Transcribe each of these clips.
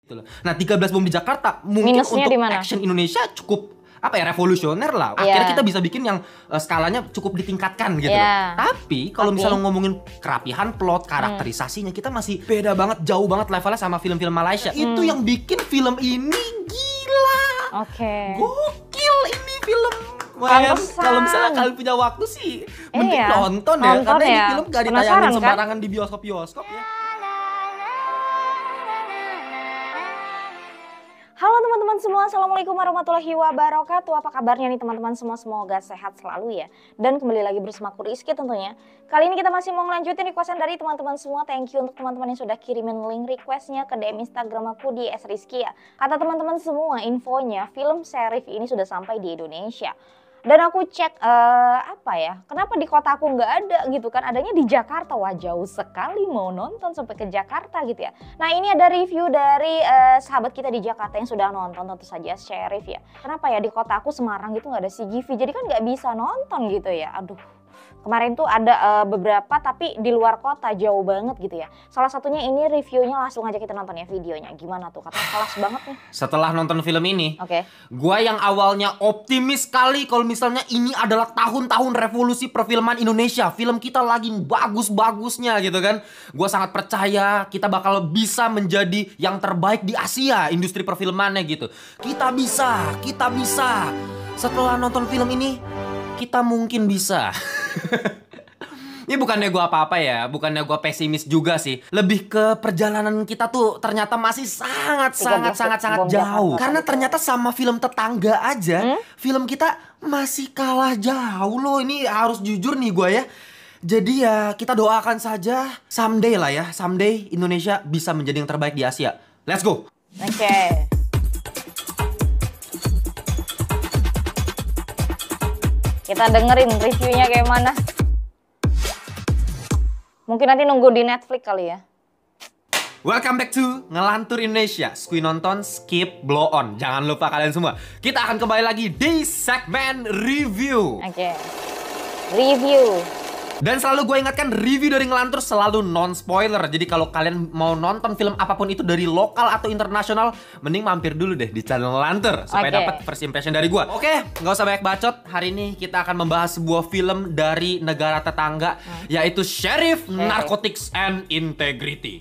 Gitu loh. Nah, 13 Bom di Jakarta mungkin Minusnya untuk dimana? action Indonesia cukup revolusioner lah. Akhirnya kita bisa bikin yang skalanya cukup ditingkatkan gitu loh. Tapi kalau misalnya ngomongin kerapihan plot, karakterisasinya kita masih beda banget, jauh banget levelnya sama film-film Malaysia. Itu yang bikin film ini gila. Gokil ini film. Kalau misalnya kalian punya waktu sih mending nonton ya, karena ini film gak ditayangin sembarangan di bioskop-bioskop ya. Halo teman-teman semua, Assalamualaikum warahmatullahi wabarakatuh. Apa kabarnya nih teman-teman semua? Semoga sehat selalu ya. Dan kembali lagi bersama aku Rizky tentunya. Kali ini kita masih mau ngelanjutin requestan dari teman-teman semua. Thank you untuk teman-teman yang sudah kirimin link requestnya ke DM Instagram aku di @rizky ya. Kata teman-teman semua, infonya film Sheriff ini sudah sampai di Indonesia. Dan aku cek kenapa di kota aku nggak ada gitu kan, adanya di Jakarta. Wah, jauh sekali mau nonton sampai ke Jakarta gitu ya. Nah, ini ada review dari sahabat kita di Jakarta yang sudah nonton, tentu saja Sheriff ya. Kenapa ya di kota aku Semarang gitu nggak ada CGV, jadi kan nggak bisa nonton gitu ya. Aduh, kemarin tuh ada beberapa tapi di luar kota, jauh banget gitu ya. Salah satunya ini reviewnya, langsung aja kita nonton ya videonya. Gimana tuh, katanya kelas banget nih. Setelah nonton film ini, gua yang awalnya optimis sekali kalau misalnya ini adalah tahun-tahun revolusi perfilman Indonesia, film kita lagi bagus-bagusnya gitu kan. Gua sangat percaya kita bakal bisa menjadi yang terbaik di Asia, industri perfilmannya gitu. Kita bisa. Setelah nonton film ini, kita mungkin bisa. Ini bukannya gue apa-apa ya, bukannya gue pesimis juga sih. Lebih ke perjalanan kita tuh ternyata masih sangat jauh. Karena ternyata sama film tetangga aja, film kita masih kalah jauh loh. Ini harus jujur nih gue ya. Jadi ya kita doakan saja someday lah ya, someday Indonesia bisa menjadi yang terbaik di Asia. Let's go. Kita dengerin reviewnya kayak mana. Mungkin nanti nunggu di Netflix kali ya. Welcome back to Ngelantur Indonesia. Skui nonton, skip, blow on. Jangan lupa kalian semua. Kita akan kembali lagi di segmen review. Review. Dan selalu gue ingatkan, review dari Ngelantur selalu non-spoiler. Jadi kalau kalian mau nonton film apapun itu dari lokal atau internasional, mending mampir dulu deh di channel Ngelantur supaya dapat first impression dari gue. Oke, nggak usah banyak bacot. Hari ini kita akan membahas sebuah film dari negara tetangga, yaitu Sheriff Narcotics and Integrity.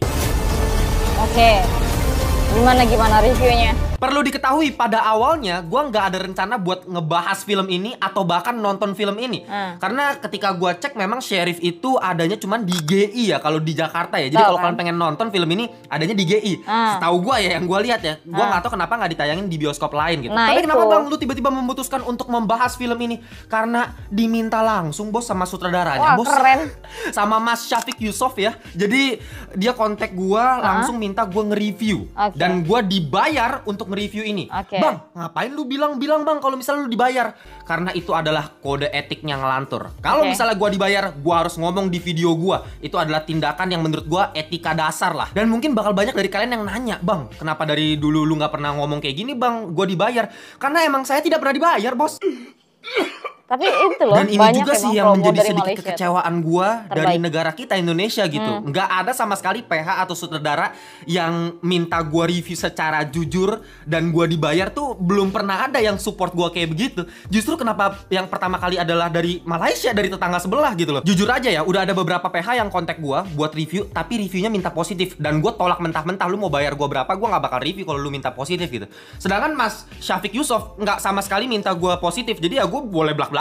Gimana reviewnya? Perlu diketahui pada awalnya gue nggak ada rencana buat ngebahas film ini atau bahkan nonton film ini. Karena ketika gue cek memang Sheriff itu adanya cuman di GI ya kalau di Jakarta ya. Jadi kalau kalian pengen nonton film ini adanya di GI. Setahu gue ya, yang gue lihat ya, gue nggak tahu kenapa nggak ditayangin di bioskop lain gitu. Tapi kenapa bang lu tiba-tiba memutuskan untuk membahas film ini? Karena diminta langsung bos sama sutradaranya. Bos, keren. Sama Mas Syafiq Yusuf ya. Jadi dia kontak gue langsung minta gue nge-review. Dan gue dibayar untuk nge-review ini. Bang, ngapain lu bilang bang kalau misalnya lu dibayar? Karena itu adalah kode etiknya Ngelantur. Kalau misalnya gue dibayar, gue harus ngomong di video gue. Itu adalah tindakan yang menurut gue etika dasar lah. Dan mungkin bakal banyak dari kalian yang nanya, bang, kenapa dari dulu lu gak pernah ngomong kayak gini bang? Gue dibayar. Karena emang saya tidak pernah dibayar, bos. Tapi itu loh, dan ini juga sih yang menjadi sedikit kekecewaan gue dari negara kita Indonesia gitu. Nggak ada sama sekali PH atau sutradara yang minta gue review secara jujur dan gue dibayar tuh belum pernah ada yang support gue kayak begitu. Justru kenapa yang pertama kali adalah dari Malaysia, dari tetangga sebelah gitu loh. Jujur aja ya, udah ada beberapa PH yang kontak gue buat review, tapi reviewnya minta positif. Dan gue tolak mentah-mentah, lu mau bayar gue berapa, gue nggak bakal review kalau lu minta positif gitu. Sedangkan Mas Syafiq Yusuf nggak sama sekali minta gue positif. Jadi ya gue boleh belak-belakan.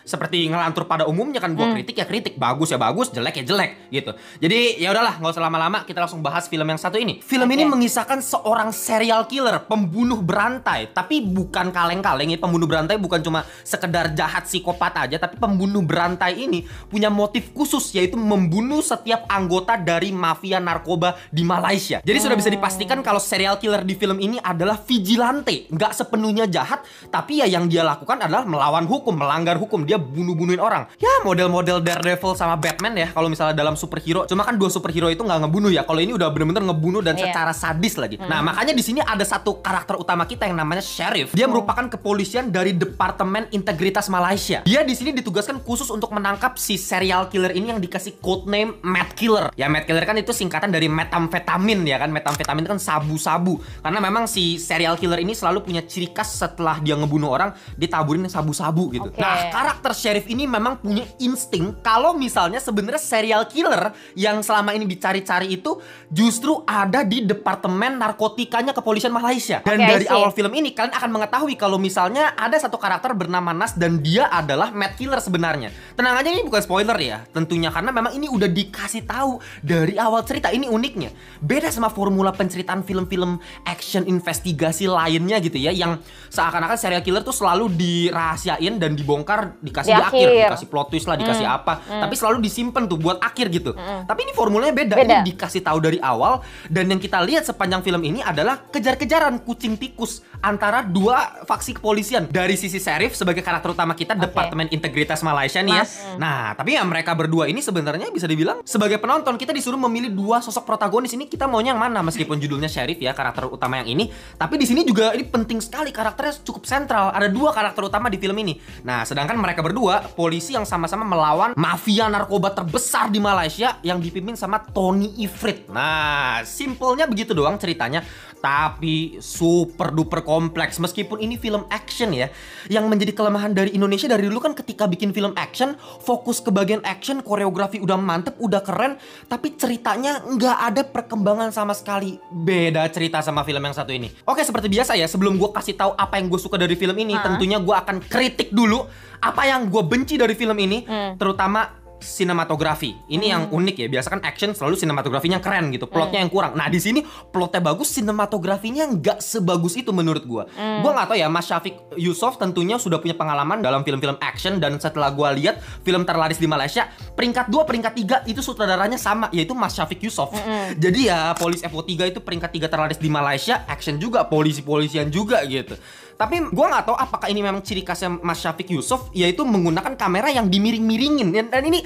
Seperti Ngelantur pada umumnya kan, gue kritik ya kritik, bagus ya bagus, jelek ya jelek gitu. Jadi ya udahlah, nggak usah lama-lama, kita langsung bahas film yang satu ini. Film ini mengisahkan seorang serial killer, pembunuh berantai, tapi bukan kaleng-kaleng ya. Pembunuh berantai bukan cuma sekedar jahat psikopat aja, tapi pembunuh berantai ini punya motif khusus, yaitu membunuh setiap anggota dari mafia narkoba di Malaysia. Jadi sudah bisa dipastikan kalau serial killer di film ini adalah vigilante, nggak sepenuhnya jahat, tapi ya yang dia lakukan adalah melawan hukum, melanggar melanggar hukum, dia bunuh-bunuhin orang. Ya model-model Daredevil sama Batman ya kalau misalnya dalam superhero. Cuma kan dua superhero itu nggak ngebunuh ya. Kalau ini udah bener-bener ngebunuh dan secara sadis lagi. Nah makanya di sini ada satu karakter utama kita yang namanya Sheriff. Dia merupakan kepolisian dari Departemen Integritas Malaysia. Dia di sini ditugaskan khusus untuk menangkap si serial killer ini yang dikasih code name Mad Killer. Ya Mad Killer kan itu singkatan dari metamfetamin ya kan. Metamfetamin itu kan sabu-sabu. Karena memang si serial killer ini selalu punya ciri khas setelah dia ngebunuh orang, ditaburin sabu-sabu gitu. Nah, karakter Sheriff ini memang punya insting kalau misalnya sebenarnya serial killer yang selama ini dicari-cari itu justru ada di Departemen Narkotikanya Kepolisian Malaysia. Dan dari awal film ini kalian akan mengetahui kalau misalnya ada satu karakter bernama Nas dan dia adalah Mad Killer sebenarnya. Tenang aja, ini bukan spoiler ya, tentunya karena memang ini udah dikasih tahu dari awal cerita. Ini uniknya beda sama formula penceritaan film-film action investigasi lainnya gitu ya, yang seakan-akan serial killer tuh selalu dirahasiain dan dibongkar dikasih di akhir, dikasih plot twist lah, dikasih apa, tapi selalu disimpan tuh buat akhir gitu. Tapi ini formulanya beda. Ini dikasih tahu dari awal, dan yang kita lihat sepanjang film ini adalah kejar-kejaran kucing tikus antara dua faksi kepolisian. Dari sisi Sheriff sebagai karakter utama kita, Departemen Integritas Malaysia nih ya. Nah, tapi ya mereka berdua ini sebenarnya bisa dibilang sebagai penonton kita disuruh memilih dua sosok protagonis. Ini kita maunya yang mana, meskipun judulnya Sheriff ya, karakter utama yang ini. Tapi di sini juga ini penting sekali, karakternya cukup sentral. Ada dua karakter utama di film ini. Nah, sedangkan mereka berdua polisi yang sama-sama melawan mafia narkoba terbesar di Malaysia yang dipimpin sama Tony Ifrit. Nah, simpelnya begitu doang ceritanya, tapi super duper kompleks. Meskipun ini film action ya, yang menjadi kelemahan dari Indonesia dari dulu kan ketika bikin film action, fokus ke bagian action, koreografi udah mantep, udah keren, tapi ceritanya nggak ada perkembangan sama sekali. Beda cerita sama film yang satu ini. Oke, seperti biasa ya, sebelum gue kasih tahu apa yang gue suka dari film ini, tentunya gue akan kritik dulu apa yang gue benci dari film ini, terutama sinematografi. Ini yang unik ya. Biasa kan action selalu sinematografinya keren gitu, plotnya yang kurang. Nah di sini plotnya bagus, sinematografinya nggak sebagus itu menurut gue. Gue nggak tahu ya, Mas Syafiq Yusof tentunya sudah punya pengalaman dalam film-film action, dan setelah gue lihat film terlaris di Malaysia, peringkat 2, peringkat 3 itu sutradaranya sama, yaitu Mas Syafiq Yusof. Jadi ya Polis FO3 itu peringkat 3 terlaris di Malaysia, action juga, polisi-polisian juga gitu. Tapi gue nggak tahu apakah ini memang ciri khasnya Mas Syafiq Yusof, yaitu menggunakan kamera yang dimiring-miringin. Dan ini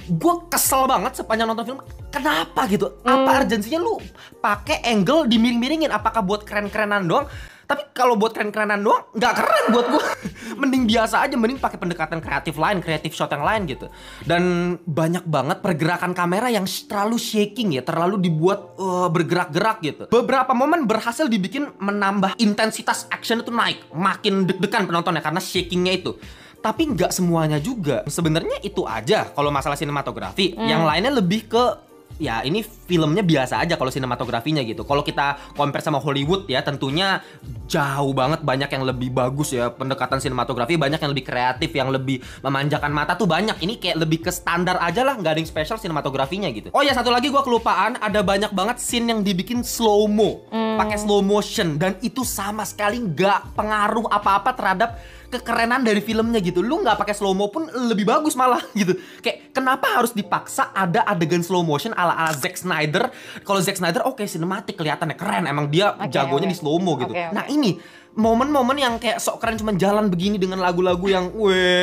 gue kesel banget sepanjang nonton film. Kenapa gitu? Apa urgensinya lu pakai angle dimiring-miringin? Apakah buat keren-kerenan doang? Tapi kalau buat keren-kerenan doang nggak keren buat gue. Mending biasa aja, mending pakai pendekatan kreatif lain, kreatif shot yang lain gitu. Dan banyak banget pergerakan kamera yang terlalu shaking ya, terlalu dibuat bergerak-gerak gitu. Beberapa momen berhasil dibikin menambah intensitas action itu naik, makin deg-degan penontonnya karena shakingnya itu. Tapi nggak semuanya juga. Sebenarnya itu aja kalau masalah sinematografi. Yang lainnya lebih ke, ya ini filmnya biasa aja kalau sinematografinya gitu. Kalau kita compare sama Hollywood ya, tentunya jauh banget, banyak yang lebih bagus ya pendekatan sinematografi, banyak yang lebih kreatif, yang lebih memanjakan mata tuh banyak. Ini kayak lebih ke standar aja lah, nggak ada yang spesial sinematografinya gitu. Oh ya, satu lagi gue kelupaan, ada banyak banget scene yang dibikin slow mo, pakai slow motion, dan itu sama sekali nggak pengaruh apa-apa terhadap kekerenan dari filmnya gitu. Lu nggak pakai slow mo pun lebih bagus malah gitu. Kayak kenapa harus dipaksa ada adegan slow motion ala Zack Snyder? Kalau Zack Snyder oke, sinematik kelihatannya keren, emang dia jagonya di slow mo gitu. Nah ini momen-momen yang kayak sok keren cuman jalan begini dengan lagu-lagu yang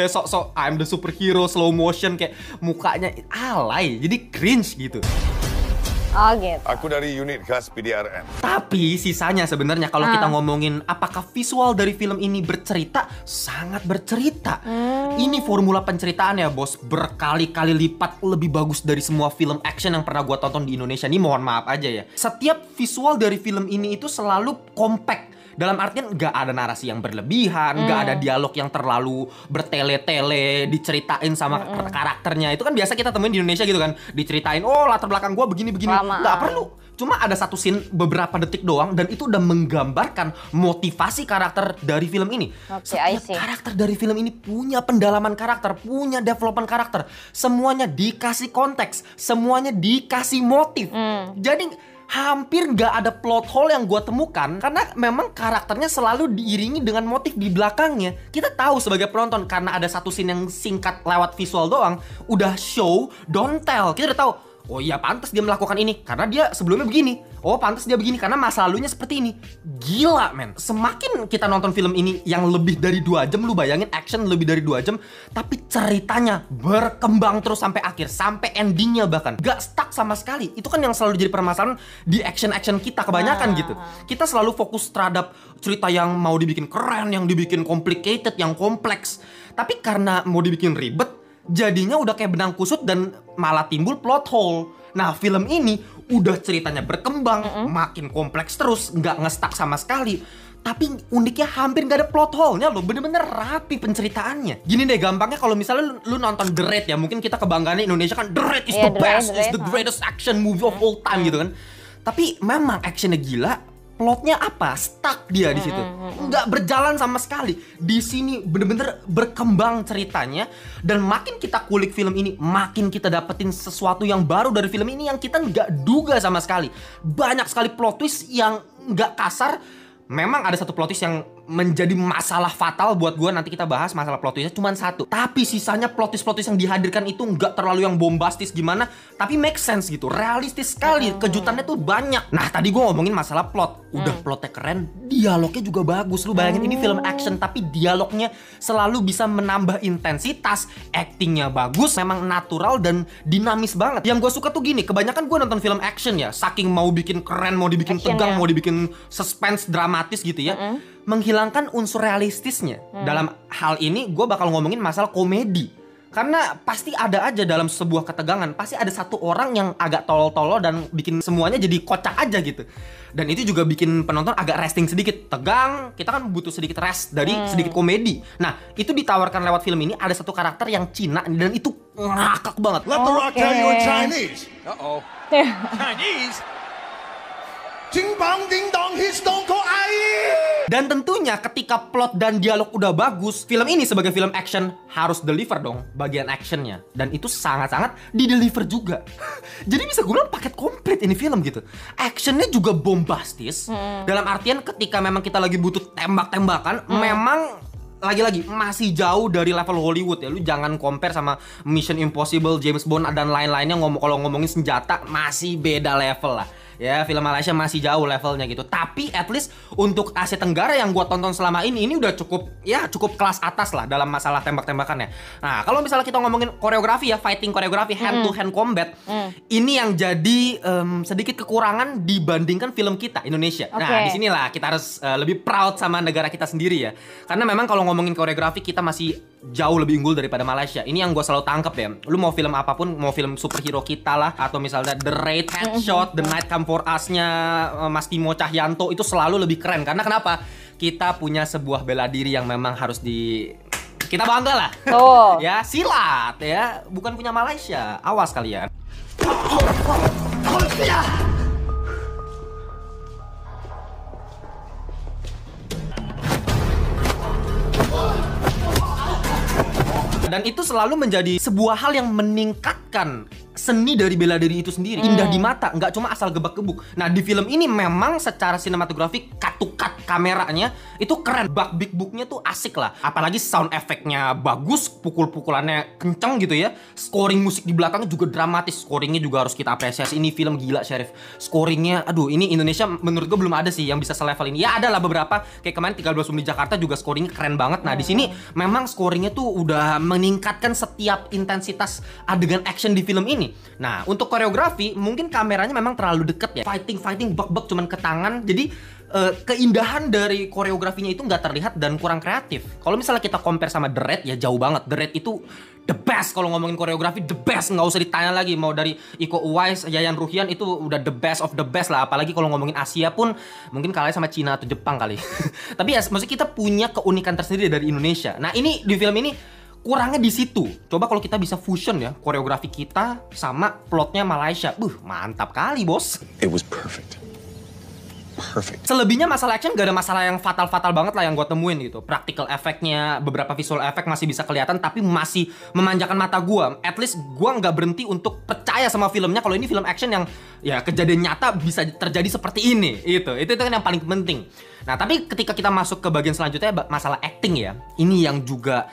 sok-sok I'm the superhero slow motion, kayak mukanya alay, jadi cringe gitu. Oh gitu. Aku dari unit khas PDRN. Tapi sisanya sebenarnya kalau kita ngomongin apakah visual dari film ini bercerita, sangat bercerita. Ini formula penceritaan ya bos, berkali-kali lipat lebih bagus dari semua film action yang pernah gua tonton di Indonesia. Ini mohon maaf aja ya. Setiap visual dari film ini itu selalu compact. Dalam artian nggak ada narasi yang berlebihan, nggak ada dialog yang terlalu bertele-tele, diceritain sama karakternya. Itu kan biasa kita temuin di Indonesia gitu kan. Diceritain, oh latar belakang gua begini-begini. Nggak perlu. Cuma ada satu scene beberapa detik doang, dan itu udah menggambarkan motivasi karakter dari film ini. Setiap karakter dari film ini punya pendalaman karakter, punya development karakter. Semuanya dikasih konteks, semuanya dikasih motif. Jadi hampir nggak ada plot hole yang gue temukan, karena memang karakternya selalu diiringi dengan motif di belakangnya. Kita tahu sebagai penonton, karena ada satu scene yang singkat lewat visual doang, udah show don't tell. Kita udah tahu, Oh iya, pantas dia melakukan ini karena dia sebelumnya begini. Oh pantas dia begini karena masa lalunya seperti ini. Gila men. Semakin kita nonton film ini yang lebih dari 2 jam, lu bayangin action lebih dari 2 jam, tapi ceritanya berkembang terus sampai akhir, sampai endingnya bahkan gak stuck sama sekali. Itu kan yang selalu jadi permasalahan di action kita kebanyakan gitu. Kita selalu fokus terhadap cerita yang mau dibikin keren, yang dibikin complicated, yang kompleks. Tapi karena mau dibikin ribet, jadinya udah kayak benang kusut dan malah timbul plot hole. Nah film ini udah ceritanya berkembang, makin kompleks terus, nggak ngestak sama sekali. Tapi uniknya hampir nggak ada plot hole-nya loh, bener-bener rapi penceritaannya. Gini deh gampangnya, kalau misalnya lu nonton The Raid ya, mungkin kita kebanggaannya Indonesia kan The Raid is the best, is the greatest action movie of all time gitu kan. Tapi memang actionnya gila, plotnya apa? Stuck dia di situ. Nggak berjalan sama sekali. Di sini bener-bener berkembang ceritanya, dan makin kita kulik film ini, makin kita dapetin sesuatu yang baru dari film ini yang kita nggak duga sama sekali. Banyak sekali plot twist yang nggak kasar. Memang ada satu plot twist yang menjadi masalah fatal buat gue, nanti kita bahas masalah plot twistnya cuma satu. Tapi sisanya plot twist yang dihadirkan itu nggak terlalu yang bombastis gimana, tapi make sense gitu, realistis sekali, kejutannya tuh banyak. Nah tadi gue ngomongin masalah plot, udah plotnya keren, dialognya juga bagus. Lu bayangin ini film action tapi dialognya selalu bisa menambah intensitas, actingnya bagus, memang natural dan dinamis banget. Yang gue suka tuh gini, kebanyakan gue nonton film action ya, saking mau bikin keren, mau dibikin tegang, mau dibikin suspense dramatis gitu ya, menghilangkan unsur realistisnya. Dalam hal ini gue bakal ngomongin masalah komedi. Karena pasti ada aja dalam sebuah ketegangan, pasti ada satu orang yang agak tolol-tolol dan bikin semuanya jadi kocak aja gitu. Dan itu juga bikin penonton agak resting sedikit. Tegang, kita kan butuh sedikit rest dari sedikit komedi. Nah, itu ditawarkan lewat film ini, ada satu karakter yang Cina dan itu ngakak banget. Let the rock tell you in Chinese. Uh-oh. Chinese? Ding bang ding dong, his dong ko ai. Dan tentunya ketika plot dan dialog udah bagus, film ini sebagai film action harus deliver dong bagian actionnya. Dan itu sangat-sangat di-deliver juga. Jadi bisa gue bilang paket komplit ini film gitu. Actionnya juga bombastis. Dalam artian ketika memang kita lagi butuh tembak-tembakan, memang lagi-lagi masih jauh dari level Hollywood ya. Lu jangan compare sama Mission Impossible, James Bond dan lain-lainnya. Kalau ngomongin senjata masih beda level lah. Ya, film Malaysia masih jauh levelnya gitu. Tapi at least untuk Asia Tenggara yang gua tonton selama ini sudah cukup kelas atas lah dalam masalah tembak-tembakannya. Nah, kalau misalnya kita ngomongin koreografi ya, fighting koreografi, hand to hand combat, ini yang jadi sedikit kekurangan dibandingkan film kita Indonesia. Nah, disinilah kita harus lebih proud sama negara kita sendiri ya. Karena memang kalau ngomongin koreografi kita masih jauh lebih unggul daripada Malaysia. Ini yang gue selalu tangkep ya. Lu mau film apapun, mau film superhero kita lah, atau misalnya The Raid, Headshot, The Night Come For Us-nya Mas Timo Cahyanto, itu selalu lebih keren. Karena kenapa? Kita punya sebuah bela diri yang memang harus kita bangga lah. Ya, silat ya, bukan punya Malaysia. Awas kalian. Dan itu selalu menjadi sebuah hal yang meningkatkan seni dari bela diri itu sendiri. Indah di mata, nggak cuma asal gebak-gebuk. Nah, di film ini memang secara sinematografi cut-to-cut kameranya itu keren. Big booknya tuh asik lah. Apalagi sound efeknya bagus, pukul-pukulannya kenceng gitu ya. Scoring musik di belakangnya juga dramatis. Scoringnya juga harus kita apresiasi. Ini film gila, Syarif. Scoringnya, aduh, ini Indonesia menurut gue belum ada sih yang bisa selevel ini. Ya ada lah beberapa. Kayak kemarin 13 Menit Jakarta juga scoringnya keren banget. Nah, di sini memang scoringnya tuh udah meningkatkan setiap intensitas adegan action di film ini. Nah, untuk koreografi mungkin kameranya memang terlalu deket ya. Fighting bak-bak cuman ke tangan. Jadi keindahan dari koreografinya itu nggak terlihat dan kurang kreatif. Kalau misalnya kita compare sama The Raid ya jauh banget. The Raid itu the best kalau ngomongin koreografi, the best, nggak usah ditanya lagi. Mau dari Iko Uwais, Yayan Ruhian itu udah the best of the best lah. Apalagi kalau ngomongin Asia pun mungkin kalah sama Cina atau Jepang kali. Tapi ya maksudnya kita punya keunikan tersendiri dari Indonesia. Nah, ini di film ini kurangnya di situ. Coba kalau kita bisa fusion ya koreografi kita sama plotnya Malaysia. Mantap kali, bos. It was perfect. Perfect. Selebihnya masalah action gak ada masalah yang fatal-fatal banget lah yang gue temuin gitu. Practical efeknya, beberapa visual efek masih bisa kelihatan tapi masih memanjakan mata gue. At least gue nggak berhenti untuk percaya sama filmnya kalau ini film action yang ya kejadian nyata bisa terjadi seperti ini. Itu kan yang paling penting. Nah, tapi ketika kita masuk ke bagian selanjutnya masalah acting ya. Ini yang juga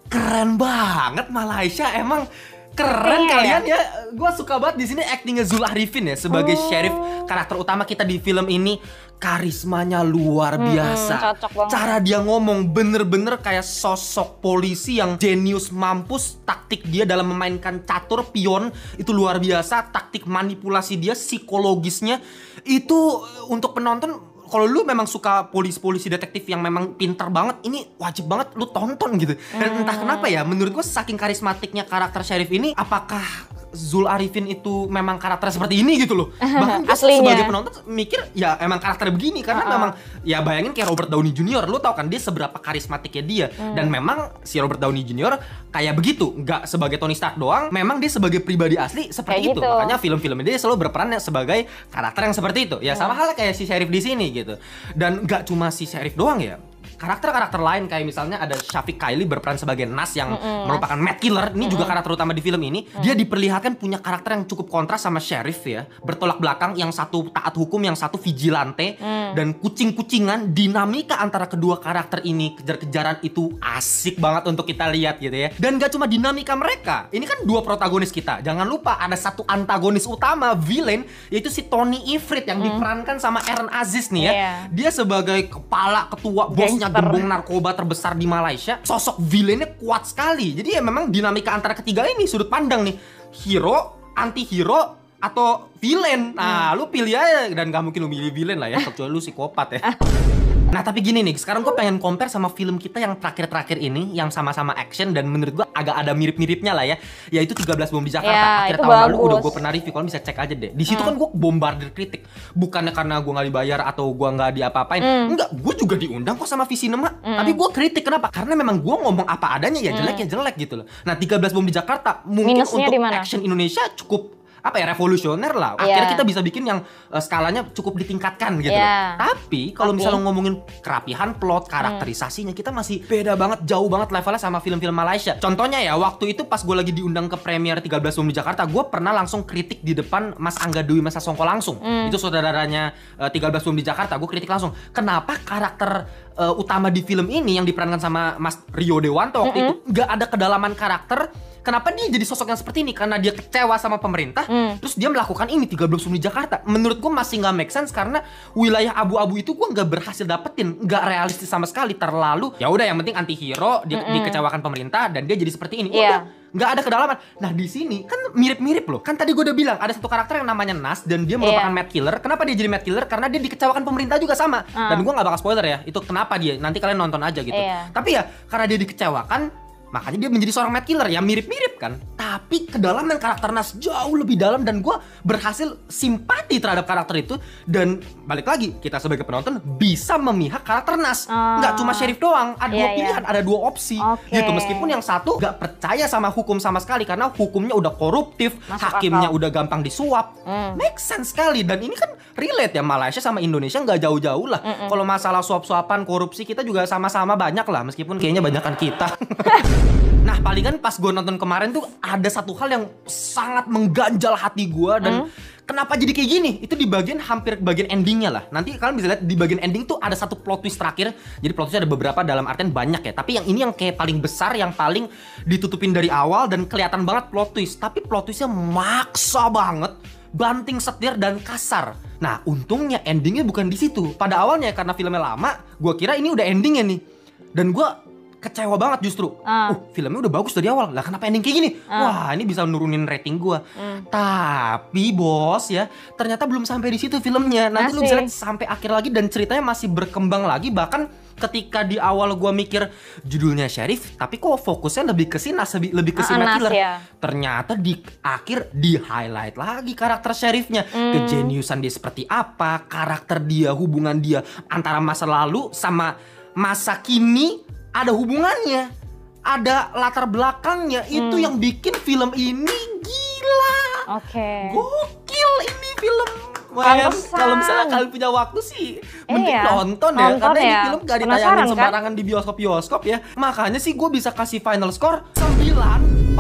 keren banget. Malaysia emang Keren kalian ya. Gue suka banget di sini aktingnya Zul Arifin ya sebagai sheriff karakter utama kita di film ini. Karismanya luar biasa. Cocok banget. Cara dia ngomong bener-bener kayak sosok polisi yang jenius mampus. Taktik dia dalam memainkan catur pion itu luar biasa. Taktik manipulasi dia, psikologisnya itu untuk penonton. Kalau lu memang suka polisi-polisi detektif yang memang pintar banget, ini wajib banget lu tonton gitu. Dan entah kenapa ya, menurut gue saking karismatiknya karakter sheriff ini, apakah Zul Arifin itu memang karakter seperti ini gitu loh. Bahkan gue sebagai penonton mikir ya emang karakter begini karena memang ya bayangin kayak Robert Downey Jr. Lu tau kan dia seberapa karismatiknya dia. Dan memang si Robert Downey Jr. kayak begitu, nggak sebagai Tony Stark doang, memang dia sebagai pribadi asli seperti kayak itu. Gitu. Makanya film-filmnya dia selalu berperan sebagai karakter yang seperti itu. Ya sama halnya kayak si sheriff di sini gitu. Dan nggak cuma si sheriff doang ya. Karakter-karakter lain kayak misalnya ada Shafiq Kylie berperan sebagai Nas yang merupakan Mad Killer. Ini juga karakter utama di film ini. Dia diperlihatkan punya karakter yang cukup kontras sama Sheriff ya. Bertolak belakang, yang satu taat hukum, yang satu vigilante. Dan kucing-kucingan. Dinamika antara kedua karakter ini, kejar-kejaran itu asik banget untuk kita lihat gitu ya. Dan gak cuma dinamika mereka. Ini kan dua protagonis kita. Jangan lupa ada satu antagonis utama, villain, yaitu si Tony Ifrit yang diperankan sama Aaron Aziz nih ya. Dia sebagai kepala ketua bosnya gembong narkoba terbesar di Malaysia. Sosok villainnya kuat sekali. Jadi ya memang dinamika antara ketiga ini sudut pandang nih. Hero, anti-hero, atau villain. Nah lu pilih aja. Dan gak mungkin lu milih villain lah ya, kecuali lu psikopat ya. Nah tapi gini nih, sekarang gue pengen compare sama film kita yang terakhir-terakhir ini, yang sama-sama action dan menurut gue agak ada mirip-miripnya lah ya. Yaitu 13 Bom di Jakarta. Akhir tahun lalu udah gue pernah review, kalian bisa cek aja deh. Di situ kan gue bombardir kritik. Bukannya karena gue gak dibayar atau gue gak diapa-apain. Enggak, gue juga diundang kok sama Visinema. Tapi gue kritik, kenapa? Karena memang gue ngomong apa adanya, ya jelek ya jelek gitu loh. Nah 13 Bom di Jakarta mungkin minusnya untuk action Indonesia cukup apa ya, revolusioner lah. Akhirnya kita bisa bikin yang skalanya cukup ditingkatkan gitu loh. Tapi kalau misalnya ngomongin kerapihan plot, karakterisasinya kita masih beda banget, jauh banget levelnya sama film-film Malaysia. Contohnya ya, waktu itu pas gue lagi diundang ke premier 13 Bom di Jakarta, gue pernah langsung kritik di depan Mas Angga Dwi Mas Songko langsung. Itu saudaranya 13 Bom di Jakarta, gue kritik langsung. Kenapa karakter utama di film ini yang diperankan sama Mas Rio Dewanto waktu itu nggak ada kedalaman karakter? Kenapa dia jadi sosok yang seperti ini? Karena dia kecewa sama pemerintah, terus dia melakukan ini 13 Bom di Jakarta. Menurut gue masih nggak make sense karena wilayah abu-abu itu gue nggak berhasil dapetin, nggak realistis sama sekali, terlalu. Ya udah, yang penting anti hero, dia dikecewakan pemerintah dan dia jadi seperti ini. Udah, nggak ada kedalaman. Nah di sini kan mirip-mirip loh. Kan tadi gue udah bilang ada satu karakter yang namanya Nas dan dia merupakan Mad Killer. Kenapa dia jadi Mad Killer? Karena dia dikecewakan pemerintah juga sama. Dan gue nggak bakal spoiler ya. Itu kenapa dia. Nanti kalian nonton aja gitu. Tapi ya karena dia dikecewakan, makanya dia menjadi seorang Mad Killer. Ya mirip-mirip kan. Tapi kedalaman karakter Nas jauh lebih dalam dan gue berhasil simpati terhadap karakter itu. Dan balik lagi, kita sebagai penonton bisa memihak karakter Nas. Nggak cuma sheriff doang, ada dua pilihan, ada dua opsi gitu. Meskipun yang satu nggak percaya sama hukum sama sekali karena hukumnya udah koruptif, hakimnya udah gampang disuap. Make sense sekali. Dan ini kan relate ya, Malaysia sama Indonesia nggak jauh-jauh lah. Kalau masalah suap-suapan, korupsi kita juga sama-sama banyak lah, meskipun kayaknya banyakan kita. Nah palingan pas gue nonton kemarin tuh ada satu hal yang sangat mengganjal hati gue. Dan kenapa jadi kayak gini? Itu di hampir bagian endingnya lah. Nanti kalian bisa lihat di bagian ending tuh ada satu plot twist terakhir. Jadi plot twist ada beberapa, dalam artian banyak ya. Tapi yang ini yang kayak paling besar, yang paling ditutupin dari awal dan kelihatan banget plot twist. Tapi plot twistnya maksa banget, banting setir dan kasar. Nah untungnya endingnya bukan di situ. Pada awalnya karena filmnya lama, gue kira ini udah endingnya nih. Dan gue kecewa banget justru. Filmnya udah bagus dari awal. Lah kenapa ending kayak gini? Wah, ini bisa nurunin rating gua. Tapi bos ya, ternyata belum sampai di situ filmnya. Nanti lu bisa lihat sampai akhir lagi dan ceritanya masih berkembang lagi. Bahkan ketika di awal gua mikir judulnya Sheriff, tapi kok fokusnya lebih ke si Nas, lebih ke si Mad Killer. Ternyata di akhir di highlight lagi karakter sheriffnya. Kejeniusan dia seperti apa, karakter dia, hubungan dia antara masa lalu sama masa kini ada hubungannya, ada latar belakangnya. Itu yang bikin film ini gila. Gokil ini film. Kalau misalnya kalian punya waktu sih mending nonton ya, karena ini film gak ditayangin sembarangan di bioskop-bioskop ya. Makanya sih gue bisa kasih final score 9/10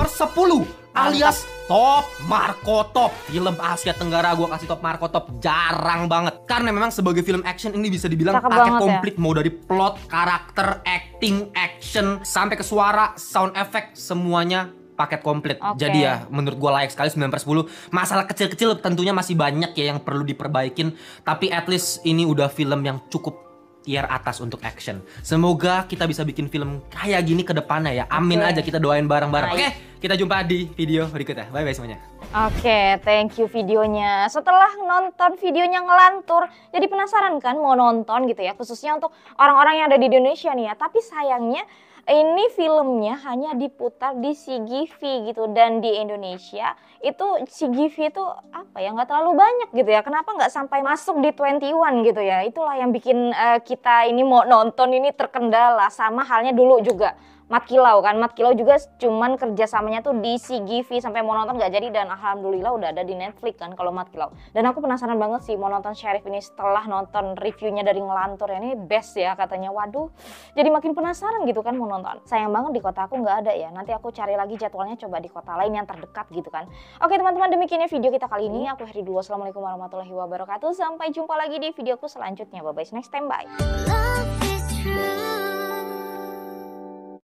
alias top Marco top. Film Asia Tenggara gue kasih top Marco top, jarang banget. Karena memang sebagai film action ini bisa dibilang paket komplit, mau dari plot, karakter, acting, action, sampai ke suara, sound effect, semuanya paket komplit. Jadi ya menurut gue layak sekali 9/10. Masalah kecil-kecil tentunya masih banyak ya yang perlu diperbaikin. Tapi at least ini udah film yang cukup tier atas untuk action. Semoga kita bisa bikin film kayak gini ke depannya ya. Amin aja, kita doain bareng-bareng. Oke, kita jumpa di video berikutnya. Bye-bye semuanya. Oke, thank you videonya. Setelah nonton videonya ngelantur, jadi penasaran kan mau nonton gitu ya. Khususnya untuk orang-orang yang ada di Indonesia nih ya. Tapi sayangnya ini filmnya hanya diputar di CGV gitu. Dan di Indonesia itu CGV itu apa ya, nggak terlalu banyak gitu ya. Kenapa nggak sampai masuk di 21 gitu ya. Itulah yang bikin kita ini mau nonton ini terkendala. Sama halnya dulu juga Mat Kilau kan, Mat Kilau juga cuman kerjasamanya tuh di CGV, sampai mau nonton gak jadi, dan alhamdulillah udah ada di Netflix kan kalau Mat Kilau. Dan aku penasaran banget sih mau nonton Cherif ini setelah nonton reviewnya dari Ngelantur ya, ini best ya katanya. Waduh, jadi makin penasaran gitu kan mau nonton. Sayang banget di kota aku nggak ada ya, nanti aku cari lagi jadwalnya coba di kota lain yang terdekat gitu kan. Oke teman-teman, demikiannya video kita kali ini. Aku Heri dulu, assalamualaikum warahmatullahi wabarakatuh. Sampai jumpa lagi di videoku selanjutnya. Bye bye, next time, bye.